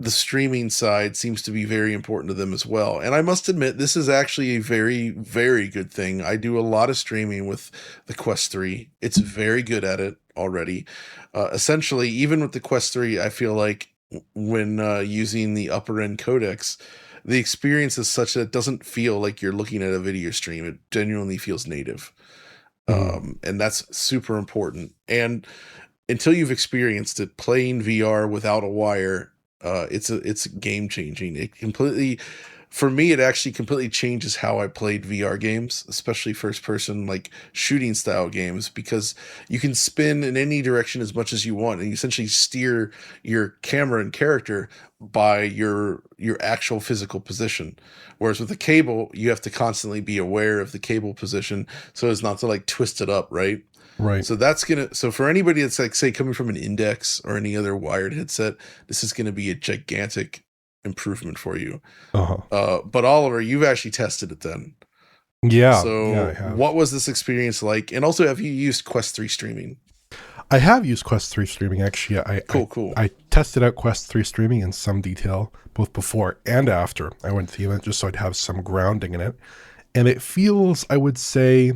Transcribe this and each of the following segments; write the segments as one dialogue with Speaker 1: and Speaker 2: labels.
Speaker 1: the streaming side seems to be very important to them as well. And I must admit, this is actually a very, very good thing. I do a lot of streaming with the Quest 3. It's very good at it already. Essentially, even with the Quest 3, I feel like when using the upper end codecs, the experience is such that it doesn't feel like you're looking at a video stream. It genuinely feels native. And that's super important. And until you've experienced it, playing VR without a wire, it's game changing. It completely, for me, it actually completely changes how I played VR games, especially first person, like shooting style games, because you can spin in any direction as much as you want, and you essentially steer your camera and character by your actual physical position. Whereas with the cable, you have to constantly be aware of the cable position so as not to like twist it up, right?
Speaker 2: Right.
Speaker 1: So for anybody that's like, say, coming from an Index or any other wired headset, this is going to be a gigantic improvement for you. But Oliver, you've actually tested it then.
Speaker 2: Yeah.
Speaker 1: So
Speaker 2: yeah, I have.
Speaker 1: what was this experience like? And also, have you used Quest 3 streaming?
Speaker 2: I have used Quest 3 streaming, actually.
Speaker 1: Cool.
Speaker 2: I tested out Quest 3 streaming in some detail, both before and after I went to the event, just so I'd have some grounding in it. And it feels, I would say,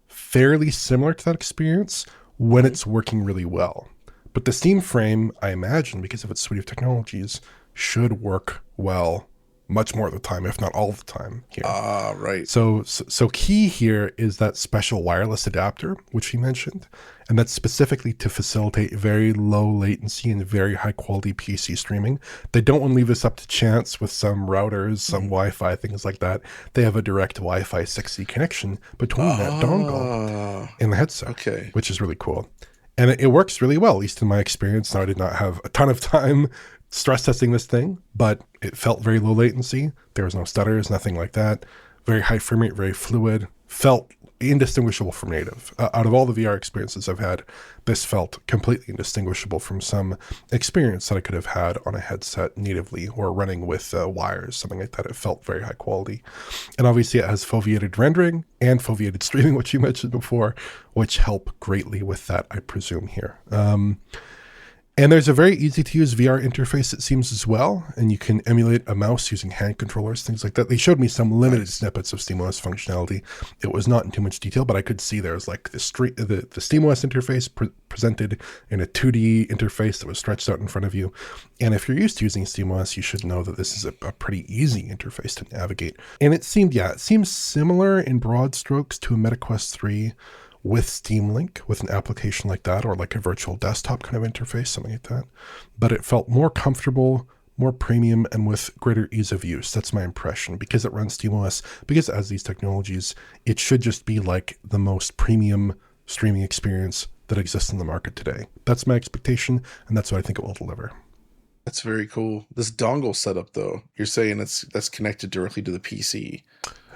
Speaker 2: fairly similar to that experience when it's working really well. But the Steam frame, I imagine, because of its suite of technologies, should work well much more of the time, if not all of the time here.
Speaker 1: Right.
Speaker 2: So key here is that special wireless adapter, which you mentioned, and that's specifically to facilitate very low latency and very high quality PC streaming. They don't want to leave this up to chance with some routers, some Wi-Fi, things like that. They have a direct Wi-Fi 6E connection between that dongle and the headset, which is really cool. And it works really well, at least in my experience. Now, I did not have a ton of time stress testing this thing, but it felt very low latency. There was no stutters, nothing like that. Very high frame rate, very fluid. Felt indistinguishable from native. Out of all the VR experiences I've had, this felt completely indistinguishable from some experience that I could have had on a headset natively or running with wires, something like that. It felt very high quality. And obviously it has foveated rendering and foveated streaming, which you mentioned before, which help greatly with that, I presume, here. And there's a very easy to use VR interface, it seems, as well. And you can emulate a mouse using hand controllers, things like that. They showed me some limited snippets of SteamOS functionality. It was not in too much detail, but I could see there's like the SteamOS interface presented in a 2D interface that was stretched out in front of you. And if you're used to using SteamOS, you should know that this is a pretty easy interface to navigate. And it seems similar in broad strokes to a MetaQuest 3 with Steam Link, with an application like that, or like a virtual desktop kind of interface, something like that. But it felt more comfortable, more premium, and with greater ease of use. That's my impression. Because it runs SteamOS, because it has these technologies, it should just be like the most premium streaming experience that exists in the market today. That's my expectation, and that's what I think it will deliver.
Speaker 1: That's very cool. This dongle setup, though, you're saying that's connected directly to the PC.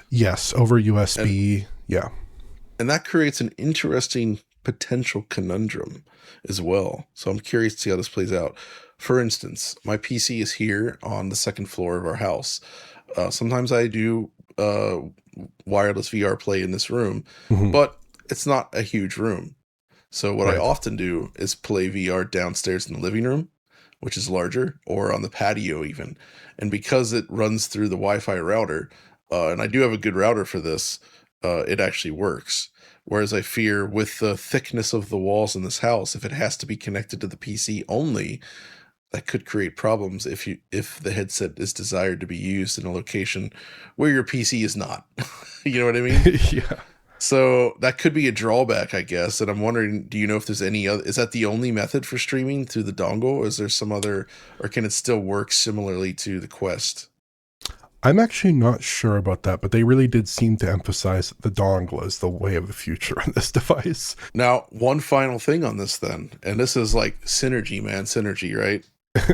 Speaker 2: Yes, over USB, yeah.
Speaker 1: And that creates an interesting potential conundrum as well. So I'm curious to see how this plays out. For instance, my PC is here on the second floor of our house. Sometimes I do wireless VR play in this room, but it's not a huge room. So what I often do is play VR downstairs in the living room, which is larger, or on the patio even. And because it runs through the Wi-Fi router, and I do have a good router for this, it actually works. Whereas I fear with the thickness of the walls in this house, if it has to be connected to the PC only, that could create problems if the headset is desired to be used in a location where your PC is not. You know what I mean?
Speaker 2: Yeah.
Speaker 1: So that could be a drawback, I guess. And I'm wondering, do you know if there's any other, is that the only method for streaming through the dongle? Or is there some other, or can it still work similarly to the Quest?
Speaker 2: I'm actually not sure about that, but they really did seem to emphasize the dongle as the way of the future on this device.
Speaker 1: Now, one final thing on this then, and this is like synergy, man, synergy, right?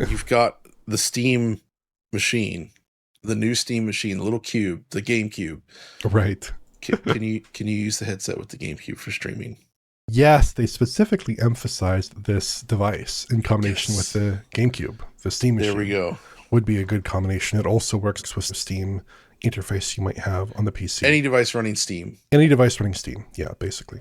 Speaker 1: You've got the Steam machine, the new Steam machine, the little cube, the GameCube.
Speaker 2: Right.
Speaker 1: Can you use the headset with the GameCube for streaming?
Speaker 2: Yes, they specifically emphasized this device in combination with the GameCube, the Steam machine.
Speaker 1: There we go.
Speaker 2: Would be a good combination. It also works with the Steam interface you might have on the PC.
Speaker 1: Any device running Steam.
Speaker 2: Any device running Steam, yeah, basically.